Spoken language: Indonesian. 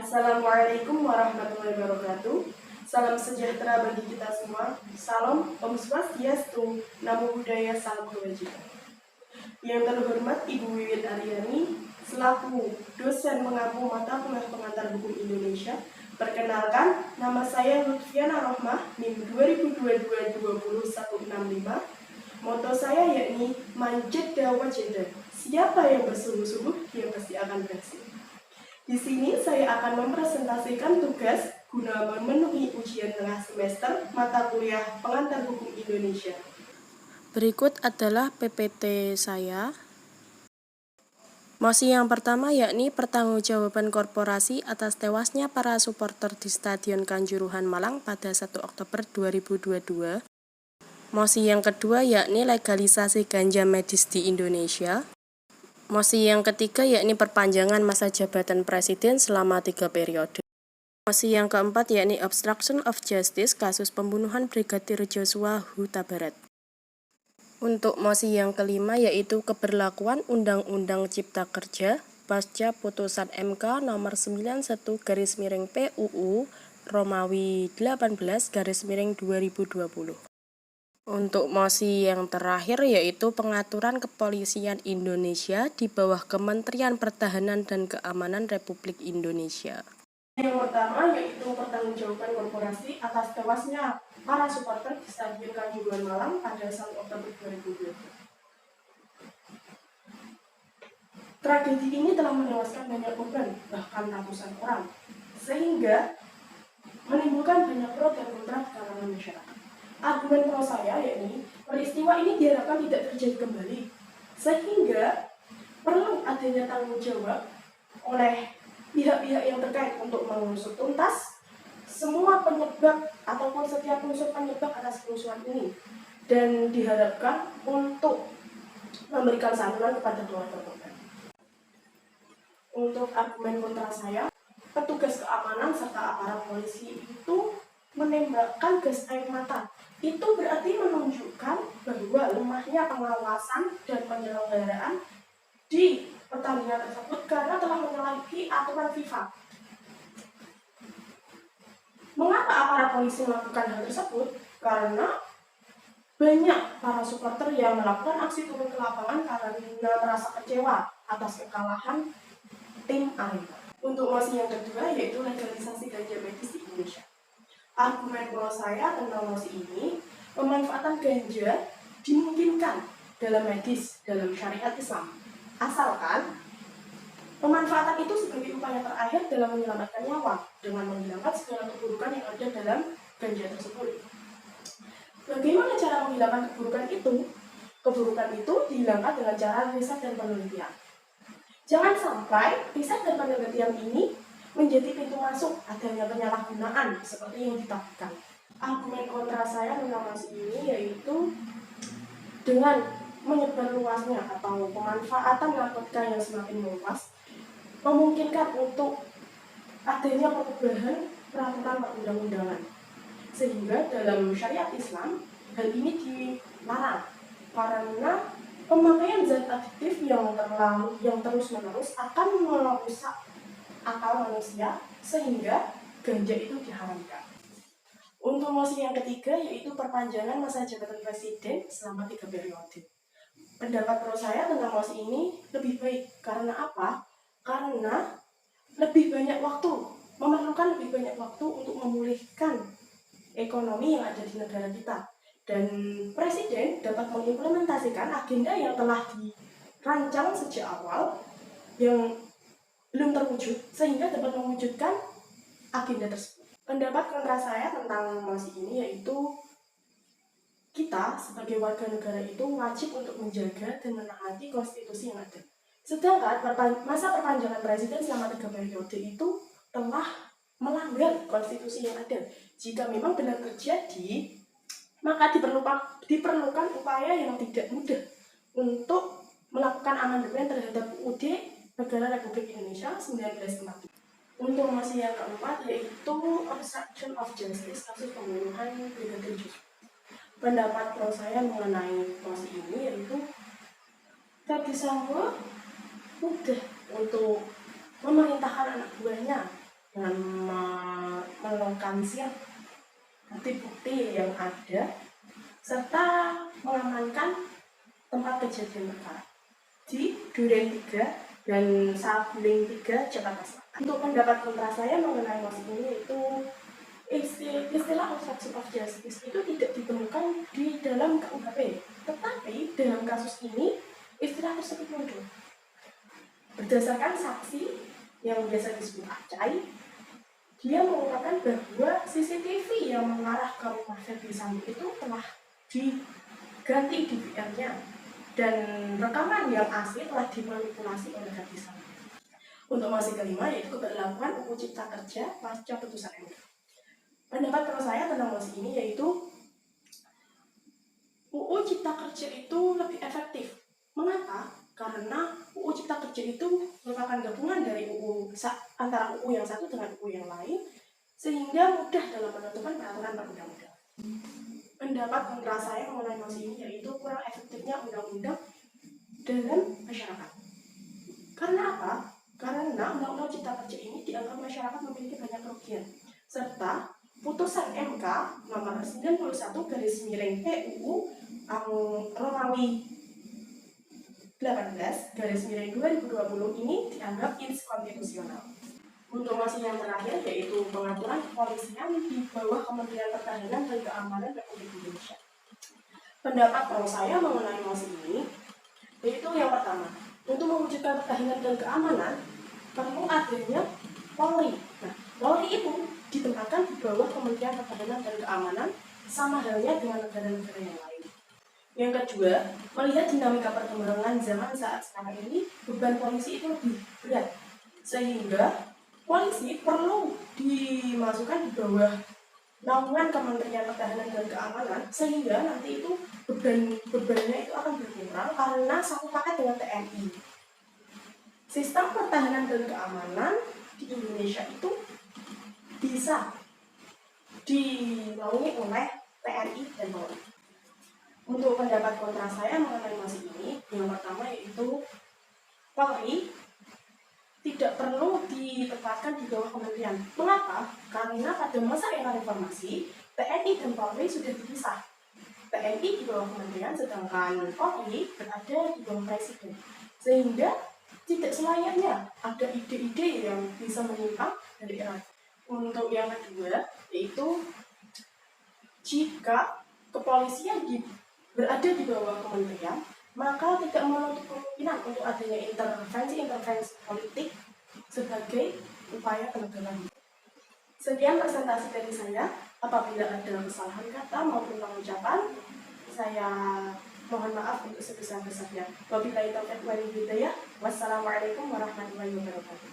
Assalamualaikum warahmatullahi wabarakatuh. Salam sejahtera bagi kita semua. Salam Om Swastiastu, Namo Buddhaya, Salam Kebajikan. Yang terhormat Ibu Wiwit Aryani, selaku dosen mengampu mata kuliah pengantar hukum Indonesia. Perkenalkan, nama saya Lutfiana Rohmah, NIM 2022-20165. Moto saya yakni Manjada Wajada. Siapa yang bersungguh-sungguh, dia pasti akan berhasil. Di sini saya akan mempresentasikan tugas guna memenuhi ujian tengah semester mata kuliah pengantar hukum Indonesia. Berikut adalah PPT saya. Mosi yang pertama yakni pertanggungjawaban korporasi atas tewasnya para supporter di Stadion Kanjuruhan Malang pada 1 Oktober 2022. Mosi yang kedua yakni legalisasi ganja medis di Indonesia. Mosi yang ketiga yakni perpanjangan masa jabatan presiden selama 3 periode. Mosi yang keempat yakni obstruction of justice kasus pembunuhan Brigadir Joshua Huta Barat. Untuk mosi yang kelima yaitu keberlakuan Undang-Undang Cipta Kerja pasca putusan MK nomor 91/PUU Romawi 18/2020. Untuk mosi yang terakhir yaitu pengaturan kepolisian Indonesia di bawah Kementerian Pertahanan dan Keamanan Republik Indonesia. Yang pertama yaitu pertanggungjawaban korporasi atas tewasnya para supporter di Stadion Kanjuruhan Malang pada 1 Oktober 2020. Tragedi ini telah menewaskan banyak korban, bahkan ratusan orang, sehingga menimbulkan banyak pro dan kontra di kalangan masyarakat. Argumen pro saya yakni peristiwa ini diharapkan tidak terjadi kembali, sehingga perlu adanya tanggung jawab oleh pihak-pihak yang terkait untuk mengusut tuntas semua penyebab ataupun setiap unsur penyebab atas kerusuhan ini, dan diharapkan untuk memberikan santunan kepada keluarga korban. Untuk argumen kontra saya, petugas keamanan serta aparat polisi itu menembakkan gas air mata. Itu berarti menunjukkan bahwa lemahnya pengawasan dan penyelenggaraan di pertandingan tersebut karena telah menyalahi aturan FIFA. Mengapa aparat polisi melakukan hal tersebut? Karena banyak para supporter yang melakukan aksi turun ke lapangan karena merasa kecewa atas kekalahan tim Arema. Untuk mosi yang kedua yaitu legalisasi ganja medis di Indonesia. Argumen pro saya tentang mosi ini, pemanfaatan ganja dimungkinkan dalam medis, dalam syariat Islam, asalkan pemanfaatan itu sebagai upaya terakhir dalam menyelamatkan nyawa dengan menghilangkan segala keburukan yang ada dalam ganja tersebut. Bagaimana cara menghilangkan keburukan itu? Keburukan itu dihilangkan dengan cara riset dan penelitian. Jangan sampai riset dan penelitian ini menjadi pintu masuk adanya penyalahgunaan seperti yang ditakutkan. Argumen kontra saya tentang mosi ini yaitu dengan menyebar luasnya atau pemanfaatan narkotika yang semakin meluas memungkinkan untuk adanya perubahan peraturan perundang-undangan, sehingga dalam syariat Islam hal ini dilarang karena pemakaian zat adiktif yang terus-menerus akan merusak akal manusia sehingga ganja itu diharamkan. Untuk mosi yang ketiga yaitu perpanjangan masa jabatan presiden selama 3 periode. Pendapat pro saya tentang mosi ini lebih baik. Karena apa? Karena memerlukan lebih banyak waktu untuk memulihkan ekonomi yang ada di negara kita. Dan presiden dapat mengimplementasikan agenda yang telah dirancang sejak awal yang belum terwujud, sehingga dapat mewujudkan agenda tersebut. Pendapat kontra saya tentang mosi ini yaitu kita sebagai warga negara itu wajib untuk menjaga dan menaati konstitusi yang ada. Sedangkan masa perpanjangan presiden selama 3 periode itu telah melanggar konstitusi yang ada. Jika memang benar terjadi, maka diperlukan upaya yang tidak mudah untuk melakukan amandemen terhadap UUD Negara Republik Indonesia 1945. Untuk mosi yang keempat yaitu obstruction of justice kasus pembunuhan Brigadir Joshua. Pendapat pro saya mengenai mosi ini yaitu Verdi Sambo mudah untuk memerintahkan anak buahnya dengan melokalisir bukti-bukti yang ada serta mengamankan tempat kejadian perkara di Duren 3 dan Saguling 3, Jakarta Selatan. Untuk pendapat kontra saya mengenai kasus ini yaitu istilah obstruction of justice itu tidak ditemukan di dalam KUHP, tetapi dalam kasus ini istilah tersebut muncul berdasarkan saksi yang biasa disebut Acai. Dia mengungkapkan bahwa CCTV yang mengarah ke rumah Verdi Sambo itu telah diganti DVR-nya dan rekaman yang asli telah dimanipulasi oleh Verdi Sambo. Untuk masih kelima yaitu keberlakuan UU Cipta Kerja pasca putusan MK. Pendapat kalau saya tentang masih ini yaitu UU Cipta Kerja itu lebih efektif. Mengapa? Karena UU Cipta Kerja itu merupakan gabungan dari antara UU yang satu dengan UU yang lain, sehingga mudah dalam menentukan peraturan perundang-undangan. Pendapat kontra saya mengenai masih ini yaitu kurang efektifnya undang-undang dalam masyarakat. Karena apa? Karena Undang-Undang Cipta Kerja ini dianggap masyarakat memiliki banyak kerugian, serta putusan MK nomor 91/PUU Romawi 18/2020 ini dianggap inkonstitusional. Untuk masih yang terakhir yaitu pengaturan kepolisian di bawah Kementerian Pertahanan dan Keamanan Republik Indonesia. Pendapat kalau saya mengenai masih ini yaitu yang pertama, untuk mewujudkan pertahanan dan keamanan perlu adanya Polri. Nah, Polri itu ditempatkan di bawah Kementerian Pertahanan dan Keamanan sama halnya dengan negara-negara yang lain. Yang kedua, melihat dinamika perkembangan zaman saat sekarang ini, beban polisi itu lebih berat, sehingga polisi perlu dimasukkan di bawah naungan Kementerian Pertahanan dan Keamanan, sehingga nanti itu bebannya itu akan berkurang karena satu paket dengan TNI. Sistem pertahanan dan keamanan di Indonesia itu bisa dinaungi oleh TNI dan Polri. Untuk pendapat kontra saya mengenai masih ini, yang pertama yaitu Polri tidak perlu ditempatkan di bawah kementerian. Mengapa? Karena pada masa era reformasi, TNI dan Polri sudah dipisah. TNI di bawah kementerian, sedangkan Polri berada di bawah presiden. Sehingga tidak selayaknya ada ide-ide yang bisa menyimpang dari era. Untuk yang kedua, yaitu jika kepolisian berada di bawah kementerian, maka tidak menutup kemungkinan untuk adanya intervensi politik sebagai upaya penegakan hukum. Sekian presentasi dari saya. Apabila ada kesalahan kata maupun pengucapan, saya mohon maaf untuk sebesar-besarnya. Wabillahi taufiq wal hidayah. Wassalamualaikum warahmatullahi wabarakatuh.